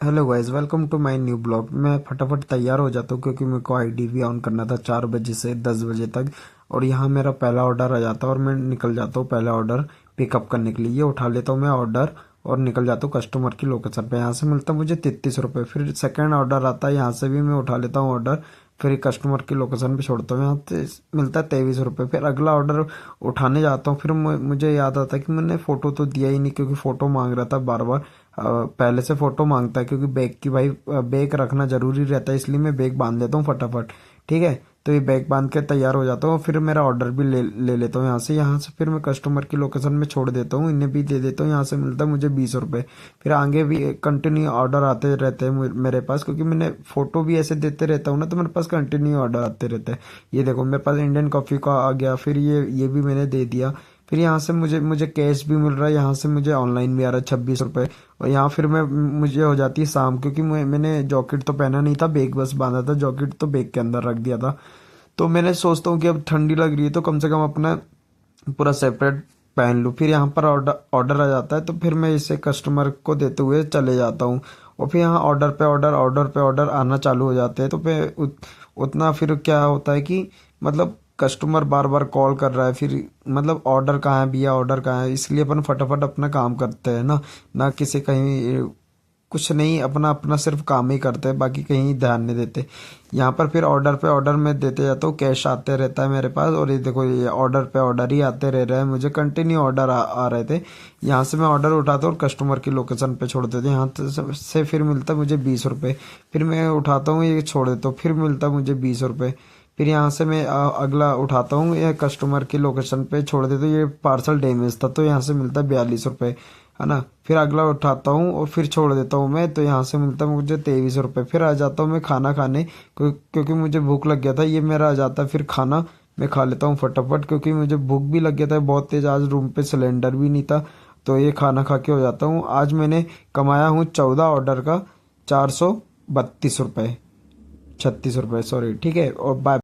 Hello guys, welcome to my new blog. मैं फटाफट तैयार हो जाता हूँ क्योंकि मेरे को आईडी भी ऑन करना था 4 बजे से 10 बजे तक। और यहाँ मेरा पहला ऑर्डर आ जाता है और मैं निकल जाता हूँ पहला ऑर्डर पिकअप करने के लिए। ये उठा लेता हूँ मैं ऑर्डर और निकल जाता हूँ कस्टमर की लोकेशन पे। यहाँ से मिलता है मुझे 33 रुपये। फिर सेकेंड ऑर्डर आता है, यहाँ से भी मैं उठा लेता हूँ ऑर्डर, फिर कस्टमर की लोकेशन पे छोड़ता हूँ, यहाँ से मिलता है 23 रुपये। फिर अगला ऑर्डर उठाने जाता हूँ, फिर मुझे याद आता है कि मैंने फ़ोटो तो दिया ही नहीं क्योंकि फ़ोटो मांग रहा था बार बार। पहले से फ़ोटो मांगता है क्योंकि बैग की भाई बैग रखना ज़रूरी रहता है, इसलिए मैं बैग बांध लेता हूँ फटाफट। ठीक है, तो ये बैग बांध के तैयार हो जाता हूँ, फिर मेरा ऑर्डर भी ले लेता हूँ यहाँ से फिर मैं कस्टमर की लोकेशन में छोड़ देता हूँ, इन्हें भी दे देता हूँ। यहाँ से मिलता है मुझे 20 रुपये। फिर आगे भी कंटिन्यू ऑर्डर आते रहते हैं मेरे पास, क्योंकि मैंने फ़ोटो भी ऐसे देते रहता हूँ ना, तो मेरे पास कंटिन्यू ऑर्डर आते रहते हैं। ये देखो मेरे पास इंडियन कॉफ़ी का आ गया, फिर ये भी मैंने दे दिया। फिर यहाँ से मुझे कैश भी मिल रहा है, यहाँ से मुझे ऑनलाइन भी आ रहा है 26 रुपये। और यहाँ फिर मुझे हो जाती है शाम, क्योंकि मैंने जॉकेट तो पहना नहीं था, बैग बस बांधा था, जॉकेट तो बैग के अंदर रख दिया था। तो मैंने सोचता हूँ कि अब ठंडी लग रही है तो कम से कम अपना पूरा सेपरेट पहन लूँ। फिर यहाँ पर ऑर्डर आ जाता है, तो फिर मैं इसे कस्टमर को देते हुए चले जाता हूँ। और फिर यहाँ ऑर्डर आना चालू हो जाते हैं। तो फिर उतना फिर क्या होता है कि मतलब कस्टमर बार बार कॉल कर रहा है, फिर मतलब ऑर्डर कहाँ है भैया, ऑर्डर कहाँ है, इसलिए अपन फटाफट अपना काम करते हैं ना, ना किसी कहीं कुछ नहीं, अपना अपना सिर्फ काम ही करते हैं, बाकी कहीं ध्यान नहीं देते। यहाँ पर फिर ऑर्डर पे ऑर्डर मैं देते जाता हूँ, कैश आते रहता है मेरे पास। और ये देखो ये ऑर्डर पे ऑर्डर ही आते रह रहे हैं, मुझे कंटिन्यू ऑर्डर आ रहे थे। यहाँ से मैं ऑर्डर उठाता हूँ और कस्टमर की लोकेशन पे छोड़ देता हूँ, यहाँ से फिर मिलता है मुझे 20 रुपये। फिर मैं उठाता हूँ, ये छोड़ देता हूँ, फिर मिलता है मुझे 20 रुपये। फिर यहाँ से मैं अगला उठाता हूँ, ये कस्टमर की लोकेशन पे छोड़ देता हूँ, ये पार्सल डैमेज था तो यहाँ से मिलता है 42 रुपये, है ना। फिर अगला उठाता हूँ और फिर छोड़ देता हूँ मैं, तो यहाँ से मिलता है मुझे 23 रुपये। फिर आ जाता हूँ मैं खाना खाने, क्योंकि मुझे भूख लग गया था। ये मेरा आ जाता है फिर खाना, मैं खा लेता हूँ फटाफट क्योंकि मुझे भूख भी लग गया था बहुत तेज़, आज रूम पे सिलेंडर भी नहीं था। तो ये खाना खा के हो जाता हूँ। आज मैंने कमाया हूँ 14 ऑर्डर का 432 रुपये, 36 रुपये, सॉरी। ठीक है, और बाय।